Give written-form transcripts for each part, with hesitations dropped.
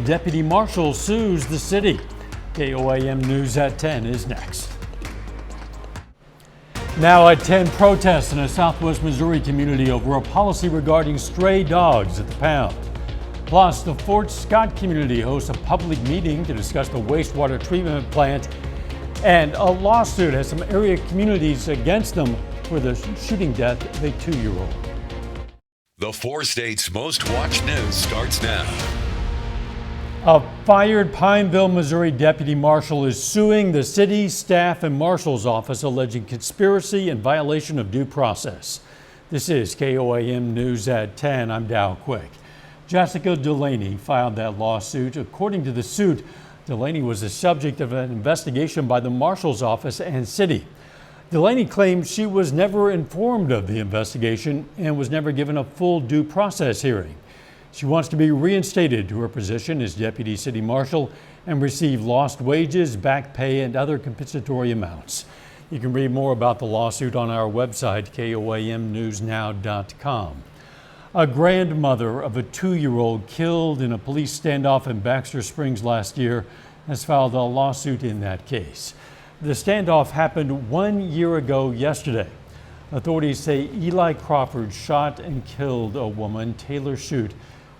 deputy marshal sues the city. KOAM News at 10 is next. Now at 10, protests in a southwest Missouri community over a policy regarding stray dogs at the pound. Plus, the Fort Scott community hosts a public meeting to discuss the wastewater treatment plant, and a lawsuit has some area communities against them for the shooting death of a 2-year-old. The 4 states' most watched news starts now. A fired Pineville, Missouri deputy marshal is suing the city, staff, and marshal's office alleging conspiracy and violation of due process. This is KOAM News at 10. I'm Dow Quick. Jessica Delaney filed that lawsuit. According to the suit, Delaney was the subject of an investigation by the marshal's office and city. Delaney claims she was never informed of the investigation and was never given a full due process hearing. She wants to be reinstated to her position as deputy city marshal and receive lost wages, back pay, and other compensatory amounts. You can read more about the lawsuit on our website, KOAMnewsnow.com. A grandmother of a 2-year-old killed in a police standoff in Baxter Springs last year has filed a lawsuit in that case. The standoff happened 1 year ago yesterday. Authorities say Eli Crawford shot and killed a woman, Taylor Shute,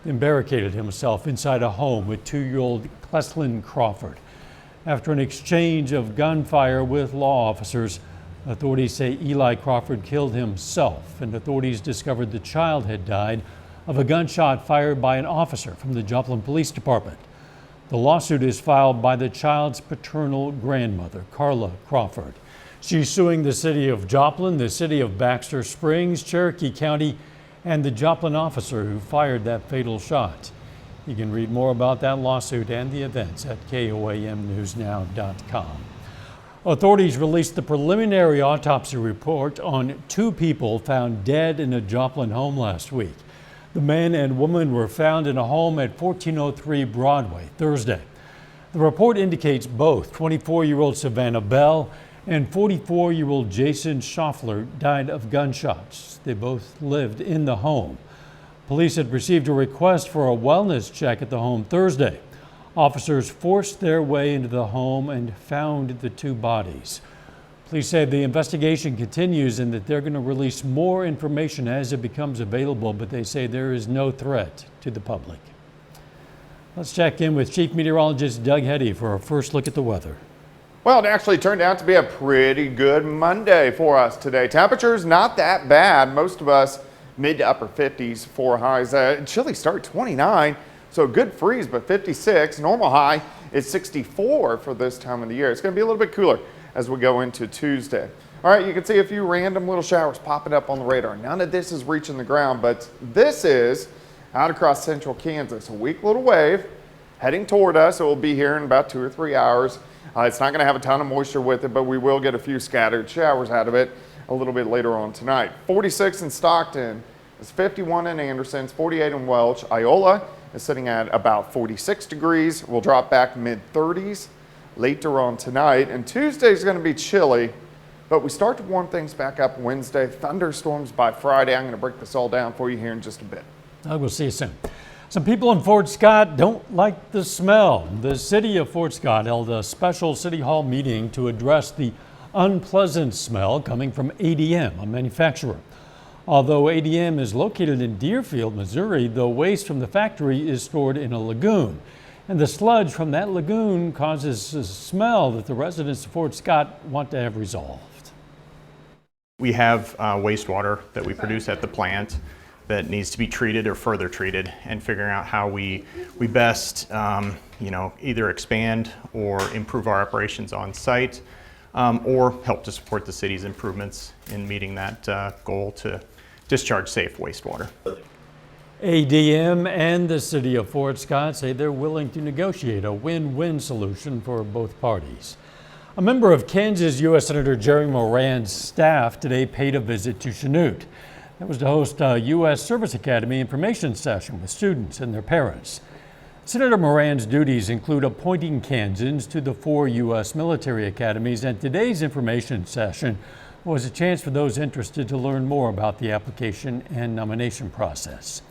then barricaded himself inside a home with 2-year-old Cleslin Crawford. After an exchange of gunfire with law officers, authorities say Eli Crawford killed himself, and authorities discovered the child had died of a gunshot fired by an officer from the Joplin Police Department. The lawsuit is filed by the child's paternal grandmother, Carla Crawford. She's suing the city of Joplin, the city of Baxter Springs, Cherokee County, and the Joplin officer who fired that fatal shot. You can read more about that lawsuit and the events at KOAMnewsnow.com. Authorities released the preliminary autopsy report on 2 people found dead in a Joplin home last week. The man and woman were found in a home at 1403 Broadway Thursday. The report indicates both 24-year-old Savannah Bell and 44-year-old Jason Schaffler died of gunshots. They both lived in the home. Police had received a request for a wellness check at the home Thursday. Officers forced their way into the home and found the 2 bodies. Police say the investigation continues and that they're going to release more information as it becomes available, but they say there is no threat to the public. Let's check in with Chief Meteorologist Doug Heddy for our first look at the weather. Well, it actually turned out to be a pretty good Monday for us today. Temperatures not that bad. Most of us mid to upper 50s for highs. Chilly start 29, so good freeze, but 56. Normal high is 64 for this time of the year. It's going to be a little bit cooler as we go into Tuesday. All right, you can see a few random little showers popping up on the radar. None of this is reaching the ground, but this is out across central Kansas. A weak little wave heading toward us. It will be here in about 2 or 3 hours. It's not going to have a ton of moisture with it, but we will get a few scattered showers out of it a little bit later on tonight. 46 in Stockton, it's 51 in Anderson, it's 48 in Welch. Iola is sitting at about 46 degrees. We'll drop back mid-30s later on tonight. And Tuesday is going to be chilly, but we start to warm things back up Wednesday. Thunderstorms by Friday. I'm going to break this all down for you here in just a bit. I will see you soon. Some people in Fort Scott don't like the smell. The city of Fort Scott held a special city hall meeting to address the unpleasant smell coming from ADM, a manufacturer. Although ADM is located in Deerfield, Missouri, the waste from the factory is stored in a lagoon. And the sludge from that lagoon causes a smell that the residents of Fort Scott want to have resolved. We have wastewater that we produce at the plant that needs to be treated or further treated, and figuring out how we best either expand or improve our operations on site, or help to support the city's improvements in meeting that goal to discharge safe wastewater. ADM and the city of Fort Scott say they're willing to negotiate a win-win solution for both parties. A member of Kansas U.S. Senator Jerry Moran's staff today paid a visit to Chanute. That was to host a U.S. Service Academy information session with students and their parents. Senator Moran's duties include appointing Kansans to the 4 U.S. military academies, and today's information session was a chance for those interested to learn more about the application and nomination process.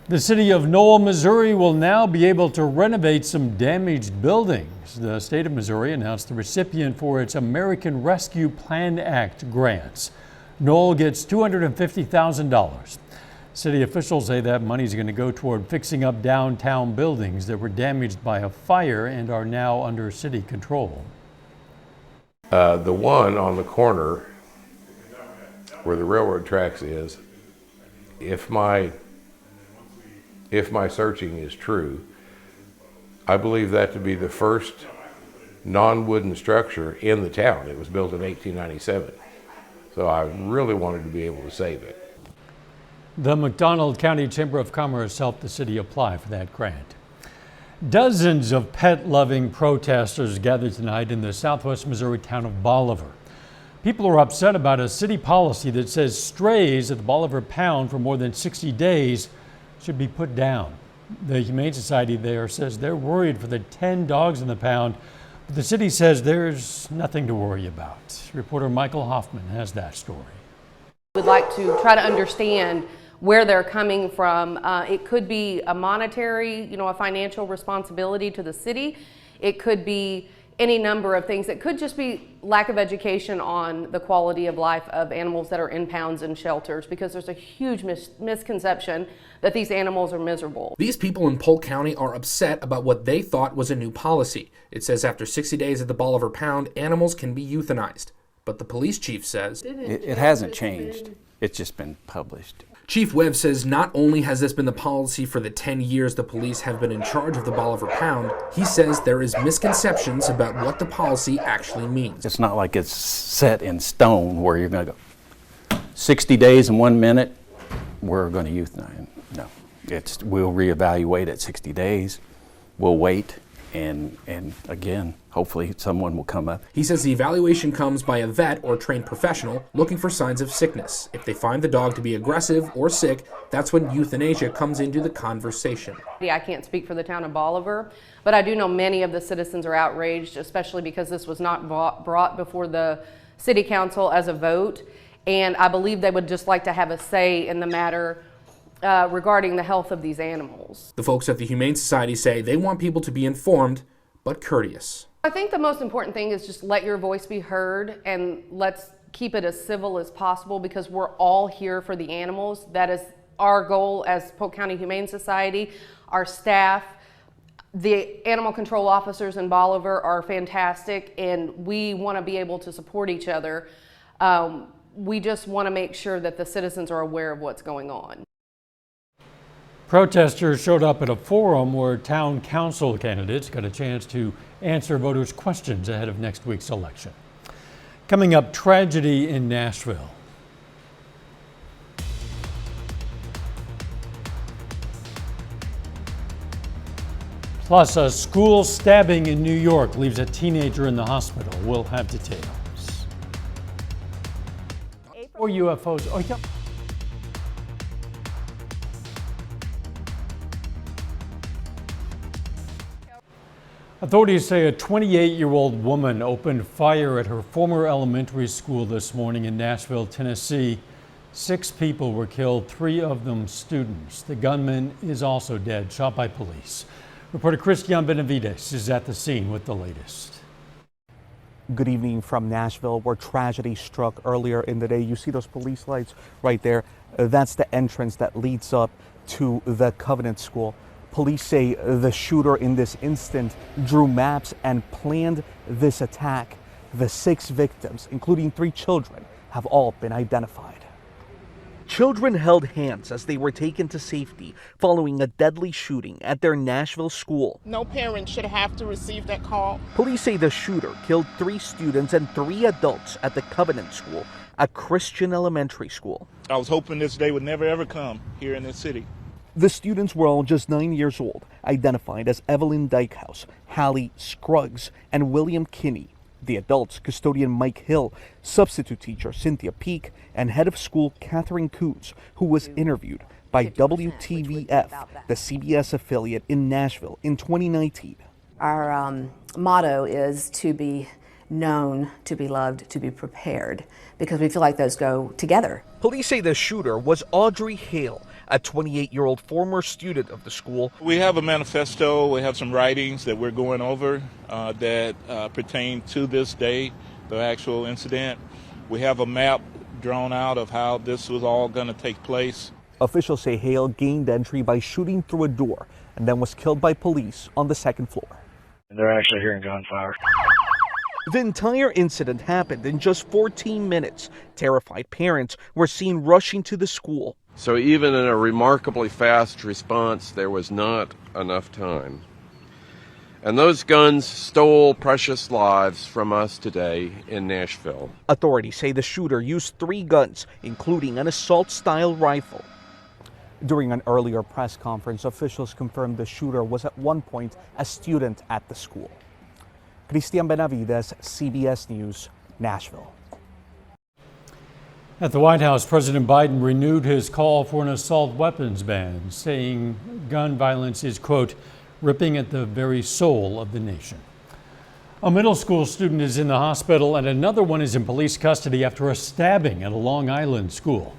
The city of Noel, Missouri will now be able to renovate some damaged buildings. The state of Missouri announced the recipient for its American Rescue Plan Act grants. Noel gets $250,000. City officials say that money is going to go toward fixing up downtown buildings that were damaged by a fire and are now under city control. The one on the corner where the railroad tracks is, if my searching is true, I believe that to be the first non-wooden structure in the town. It was built in 1897. So I really wanted to be able to save it. The McDonald County Chamber of Commerce helped the city apply for that grant. Dozens of pet-loving protesters gathered tonight in the southwest Missouri town of Bolivar. People are upset about a city policy that says strays at the Bolivar pound for more than 60 days should be put down. The Humane Society there says they're worried for the 10 dogs in the pound, but the city says there's nothing to worry about. Reporter Michael Hoffman has that story. We'd like to try to understand where they're coming from. It could be a monetary, a financial responsibility to the city. It could be any number of things. It could just be lack of education on the quality of life of animals that are in pounds and shelters, because there's a huge misconception that these animals are miserable. These people in Polk County are upset about what they thought was a new policy. It says after 60 days at the Bolivar pound, animals can be euthanized. But the police chief says it hasn't changed. It's just been published. Chief Webb says not only has this been the policy for the 10 years the police have been in charge of the Bolivar pound, he says there is misconceptions about what the policy actually means. It's not like it's set in stone where you're going to go 60 days and 1 minute, we're going to euthanize. No, we'll reevaluate at 60 days. We'll wait, and again, hopefully someone will come up. He says the evaluation comes by a vet or trained professional looking for signs of sickness. If they find the dog to be aggressive or sick, that's when euthanasia comes into the conversation. I can't speak for the town of Bolivar, but I do know many of the citizens are outraged, especially because this was not brought before the city council as a vote. And I believe they would just like to have a say in the matter regarding the health of these animals. The folks at the Humane Society say they want people to be informed but courteous. I think the most important thing is just let your voice be heard, and let's keep it as civil as possible, because we're all here for the animals. That is our goal as Polk County Humane Society. Our staff, the animal control officers in Bolivar are fantastic, and we want to be able to support each other. We just want to make sure that the citizens are aware of what's going on. Protesters showed up at a forum where town council candidates got a chance to answer voters' questions ahead of next week's election. Coming up, tragedy in Nashville. Plus, a school stabbing in New York leaves a teenager in the hospital. We'll have details. Or UFOs. Oh, yeah. Authorities say a 28-year-old woman opened fire at her former elementary school this morning in Nashville, Tennessee. 6 people were killed, 3 of them students. The gunman is also dead, shot by police. Reporter Christian Benavides is at the scene with the latest. Good evening from Nashville, where tragedy struck earlier in the day. You see those police lights right there? That's the entrance that leads up to the Covenant School. Police say the shooter in this instant drew maps and planned this attack. The 6 victims, including 3 children, have all been identified. Children held hands as they were taken to safety following a deadly shooting at their Nashville school. No parent should have to receive that call. Police say the shooter killed 3 students and 3 adults at the Covenant School, a Christian elementary school. I was hoping this day would never ever come here in this city. The students were all just 9 years old, identified as Evelyn Dykehouse, Hallie Scruggs, and William Kinney. The adults, custodian Mike Hill, substitute teacher Cynthia Peak, and head of school Catherine Coons, who was interviewed by WTVF, the CBS affiliate in Nashville in 2019. Our motto is to be known, to be loved, to be prepared, because we feel like those go together. Police say the shooter was Audrey Hale, a 28-year-old former student of the school. We have a manifesto, we have some writings that we're going over that pertain to this day, the actual incident. We have a map drawn out of how this was all going to take place. Officials say Hale gained entry by shooting through a door and then was killed by police on the second floor. They're actually hearing gunfire. The entire incident happened in just 14 minutes. Terrified parents were seen rushing to the school. So even in a remarkably fast response, there was not enough time. And those guns stole precious lives from us today in Nashville. Authorities say the shooter used 3 guns, including an assault-style rifle. During an earlier press conference, officials confirmed the shooter was at one point a student at the school. Cristian Benavides, CBS News, Nashville. At the White House, President Biden renewed his call for an assault weapons ban, saying gun violence is, quote, ripping at the very soul of the nation. A middle school student is in the hospital and another one is in police custody after a stabbing at a Long Island school.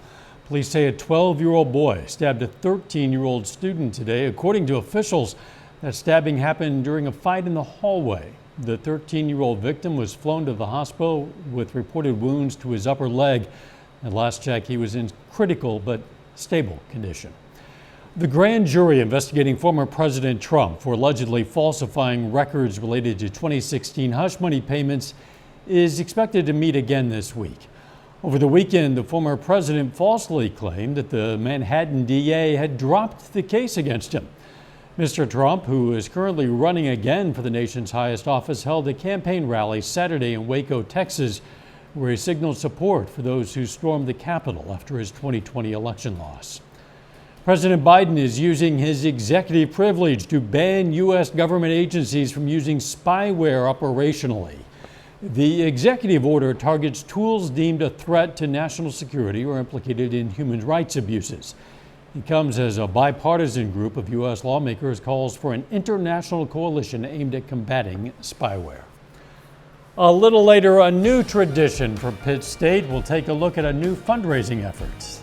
Police say a 12-year-old boy stabbed a 13-year-old student today. According to officials, that stabbing happened during a fight in the hallway. The 13-year-old victim was flown to the hospital with reported wounds to his upper leg. At last check, he was in critical but stable condition. The grand jury investigating former President Trump for allegedly falsifying records related to 2016 hush money payments is expected to meet again this week. Over the weekend, the former president falsely claimed that the Manhattan DA had dropped the case against him. Mr. Trump, who is currently running again for the nation's highest office, held a campaign rally Saturday in Waco, Texas, where he signaled support for those who stormed the Capitol after his 2020 election loss. President Biden is using his executive privilege to ban U.S. government agencies from using spyware operationally. The executive order targets tools deemed a threat to national security or implicated in human rights abuses. It comes as a bipartisan group of U.S. lawmakers calls for an international coalition aimed at combating spyware. A little later, a new tradition for Pitt State. We'll take a look at a new fundraising effort.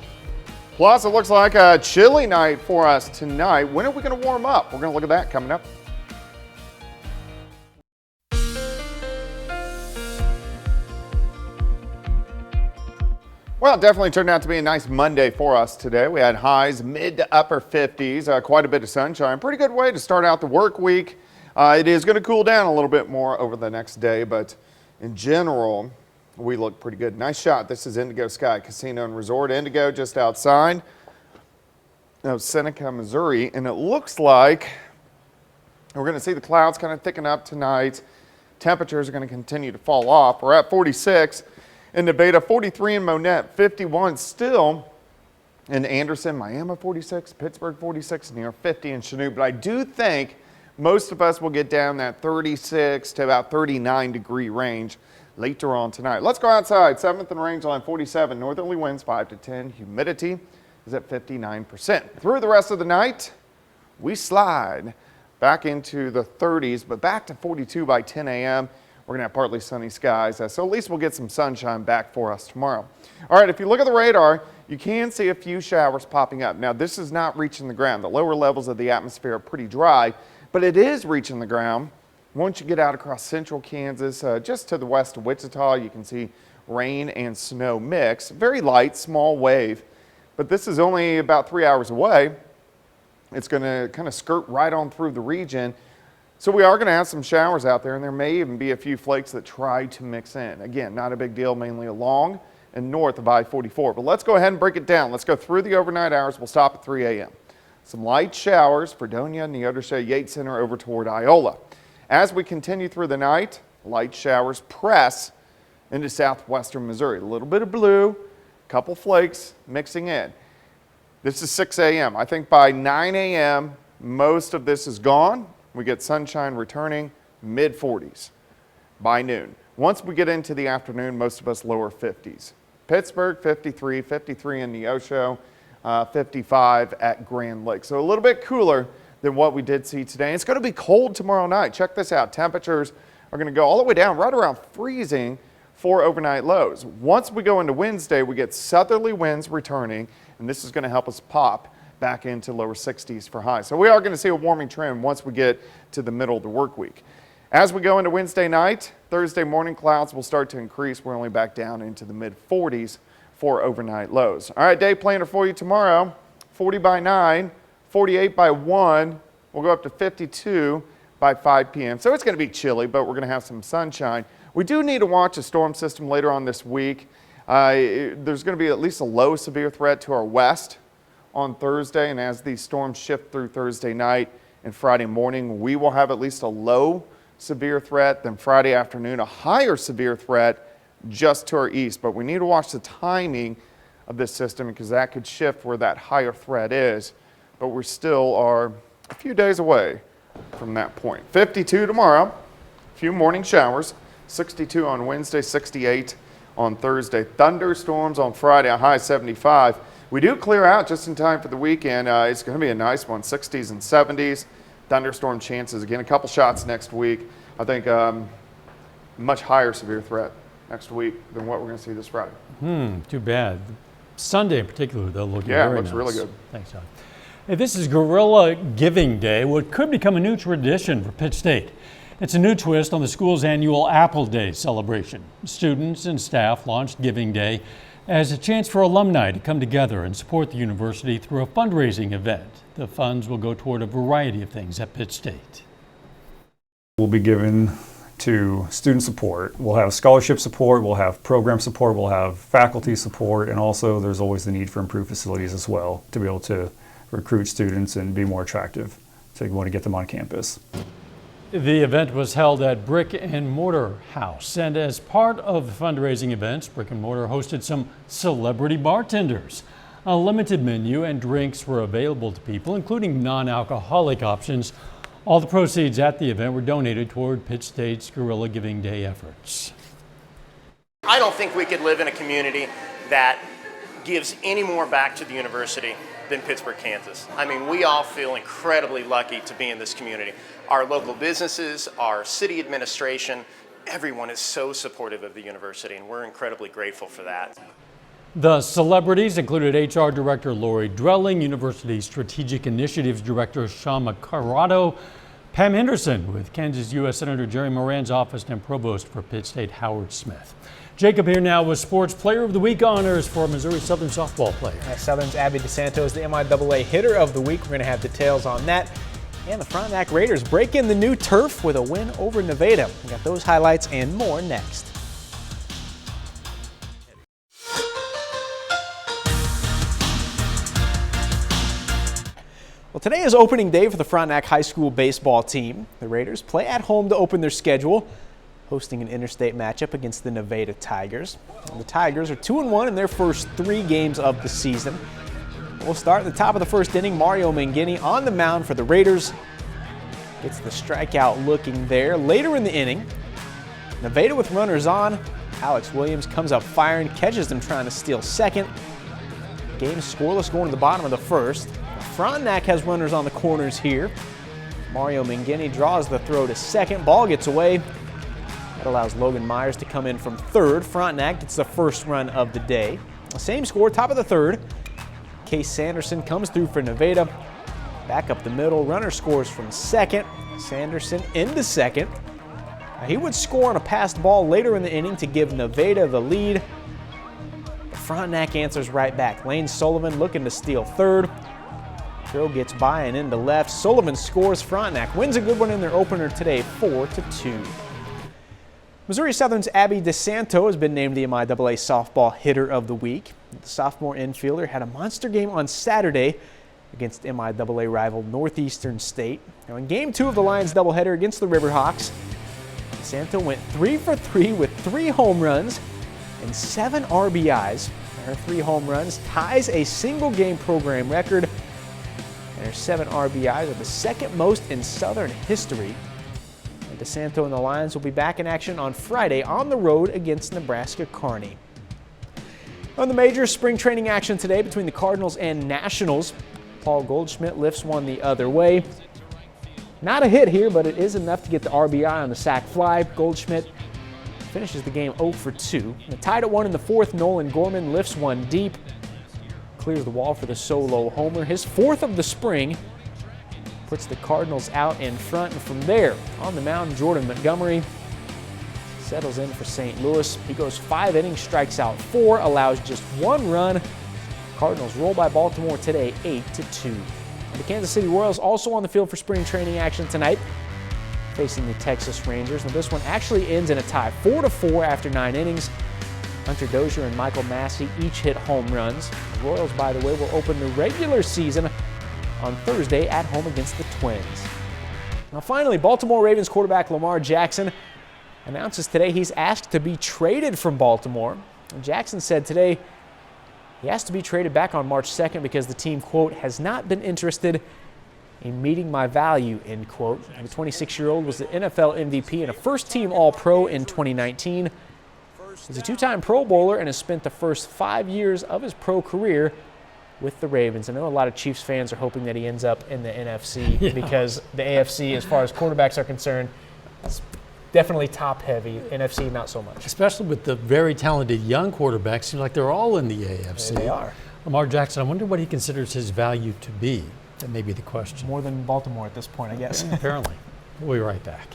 Plus, it looks like a chilly night for us tonight. When are we going to warm up? We're going to look at that coming up. Well, it definitely turned out to be a nice Monday for us today. We had highs mid to upper 50s, quite a bit of sunshine. Pretty good way to start out the work week. It is going to cool down a little bit more over the next day, but in general, we look pretty good. Nice shot. This is Indigo Sky Casino and Resort. Indigo just outside of Seneca, Missouri, and it looks like we're going to see the clouds kind of thicken up tonight. Temperatures are going to continue to fall off. We're at 46 in Nevada, 43 in Monette, 51 still in Anderson, Miami 46, Pittsburgh 46, near 50 in Chanute. But I do think most of us will get down that 36 to about 39 degree range later on tonight. Let's go outside. 7th and range line 47, northerly winds 5 to 10. Humidity is at 59%. Through the rest of the night, we slide back into the 30s, but back to 42 by 10 a.m. We're going to have partly sunny skies, so at least we'll get some sunshine back for us tomorrow. All right, if you look at the radar, you can see a few showers popping up. Now, this is not reaching the ground. The lower levels of the atmosphere are pretty dry, but it is reaching the ground. Once you get out across central Kansas, just to the west of Wichita, you can see rain and snow mix. Very light, small wave, but this is only about 3 hours away. It's going to kind of skirt right on through the region. So we are going to have some showers out there, and there may even be a few flakes that try to mix in. Again, not a big deal, mainly along and north of I-44. But let's go ahead and break it down. Let's go through the overnight hours. We'll stop at 3 a.m. Some light showers, Fredonia, Neodesha, Yates Center over toward Iola. As we continue through the night, light showers press into southwestern Missouri. A little bit of blue, a couple flakes mixing in. This is 6 a.m. I think by 9 a.m., most of this is gone. We get sunshine returning, mid-40s by noon. Once we get into the afternoon, most of us lower 50s. Pittsburgh, 53, 53 in Neosho, 55 at Grand Lake. So a little bit cooler than what we did see today. It's going to be cold tomorrow night. Check this out. Temperatures are going to go all the way down, right around freezing for overnight lows. Once we go into Wednesday, we get southerly winds returning, and this is going to help us pop back into lower 60s for highs. So we are going to see a warming trend once we get to the middle of the work week. As we go into Wednesday night, Thursday morning clouds will start to increase. We're only back down into the mid 40s for overnight lows. All right, day planner for you tomorrow, 40 by 9, 48 by 1. We'll go up to 52 by 5 p.m. So it's going to be chilly, but we're going to have some sunshine. We do need to watch a storm system later on this week. There's going to be at least a low severe threat to our west on Thursday, and as these storms shift through Thursday night and Friday morning, we will have at least a low severe threat, then Friday afternoon a higher severe threat just to our east. But we need to watch the timing of this system because that could shift where that higher threat is, but we still are a few days away from that point. 52 tomorrow, a few morning showers, 62 on Wednesday, 68 on Thursday. Thunderstorms on Friday, a high 75. We do clear out just in time for the weekend. It's going to be a nice one, 60s and 70s. Thunderstorm chances, again, a couple shots next week. I think much higher severe threat next week than what we're going to see this Friday. Too bad. Sunday in particular, they'll look very nice. Yeah, it looks really good. Thanks, John. Hey, this is Gorilla Giving Day, what could become a new tradition for Pitt State. It's a new twist on the school's annual Apple Day celebration. Students and staff launched Giving Day as a chance for alumni to come together and support the university through a fundraising event. The funds will go toward a variety of things at Pitt State. We'll be given to student support. We'll have scholarship support, we'll have program support, we'll have faculty support, and also there's always the need for improved facilities as well to be able to recruit students and be more attractive to want to get them on campus. The event was held at Brick and Mortar House, and as part of the fundraising events, Brick and Mortar hosted some celebrity bartenders. A limited menu and drinks were available to people, including non-alcoholic options. All the proceeds at the event were donated toward Pitt State's Gorilla Giving Day efforts. I don't think we could live in a community that gives any more back to the university than Pittsburgh, Kansas. I mean, we all feel incredibly lucky to be in this community. Our local businesses, our city administration, everyone is so supportive of the university, and we're incredibly grateful for that. The celebrities included HR Director Lori Drelling, University Strategic Initiatives Director Shama Corrado, Pam Henderson with Kansas U.S. Senator Jerry Moran's office, and Provost for Pitt State Howard Smith. Jacob here now with Sports Player of the Week honors for Missouri Southern softball player. Southern's Abby DeSanto is the MIAA Hitter of the Week. We're going to have details on that. And the Frontenac Raiders break in the new turf with a win over Nevada. We got those highlights and more next. Well, today is opening day for the Frontenac High School baseball team. The Raiders play at home to open their schedule, hosting an interstate matchup against the Nevada Tigers. And the Tigers are 2-1 in their first 3 games of the season. We'll start at the top of the first inning. Mario Mangini on the mound for the Raiders. Gets the strikeout looking there. Later in the inning, Nevada with runners on. Alex Williams comes up firing, catches them trying to steal second. Game scoreless going to the bottom of the first. Frontenac has runners on the corners here. Mario Mangini draws the throw to second. Ball gets away. That allows Logan Myers to come in from third. Frontenac gets the first run of the day. The same score, top of the third. Case Sanderson comes through for Nevada. Back up the middle, runner scores from second. Sanderson into second. Now, he would score on a passed ball later in the inning to give Nevada the lead. But Frontenac answers right back. Lane Sullivan looking to steal third. Throw gets by and into left. Sullivan scores. Frontenac wins a good one in their opener today, 4-2. Missouri Southern's Abby DeSanto has been named the MIAA Softball Hitter of the Week. The sophomore infielder had a monster game on Saturday against MIAA rival Northeastern State. Now in Game 2 of the Lions doubleheader against the Riverhawks, DeSanto went 3 for 3 with 3 home runs and 7 RBIs. Her 3 home runs ties a single game program record, and her 7 RBIs are the second most in Southern history. DeSanto and the Lions will be back in action on Friday on the road against Nebraska Kearney. On the major spring training action today between the Cardinals and Nationals, Paul Goldschmidt lifts one the other way. Not a hit here, but it is enough to get the RBI on the sac fly. Goldschmidt finishes the game 0 for 2. Tied at 1 in the fourth, Nolan Gorman lifts one deep. clears the wall for the solo homer, his 4th of the spring. Puts the Cardinals out in front, and from there, on the mound, Jordan Montgomery settles in for St. Louis. He goes 5 innings, strikes out 4, allows just 1 run. Cardinals roll by Baltimore today, 8-2. The Kansas City Royals also on the field for spring training action tonight, facing the Texas Rangers. Now this one actually ends in a tie, 4-4 after 9 innings. Hunter Dozier and Michael Massey each hit home runs. The Royals, by the way, will open the regular season on Thursday at home against the Twins. Now finally, Baltimore Ravens quarterback Lamar Jackson announces today he's asked to be traded from Baltimore. And Jackson said today he has to be traded back on March 2nd because the team, quote, has not been interested in meeting my value, end quote. The 26-year-old was the NFL MVP and a first-team All-Pro in 2019. He's a 2-time Pro Bowler and has spent the first 5 years of his pro career with the Ravens. I know a lot of Chiefs fans are hoping that he ends up in the NFC because the AFC, as far as quarterbacks are concerned, is definitely top-heavy. NFC, not so much. Especially with the very talented young quarterbacks. Seems like they're all in the AFC. They are. Lamar Jackson, I wonder what he considers his value to be. That may be the question. More than Baltimore at this point, I guess. Apparently. We'll be right back.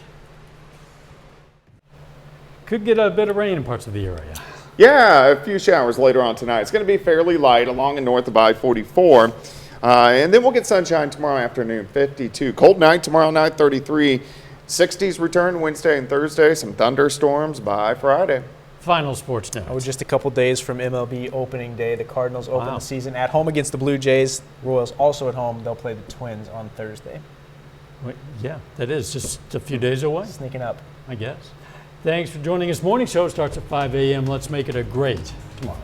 Could get a bit of rain in parts of the area. Yeah, a few showers later on tonight. It's going to be fairly light along and north of I-44. And then we'll get sunshine tomorrow afternoon, 52. Cold night tomorrow night, 33. 60s return Wednesday and Thursday. Some thunderstorms by Friday. Final sports notes. Oh, just a couple days from MLB opening day. The Cardinals open the season at home against the Blue Jays. Royals also at home. They'll play the Twins on Thursday. Yeah, that is just a few days away. Sneaking up. I guess. Thanks for joining us. Morning show starts at 5 a.m. Let's make it a great tomorrow.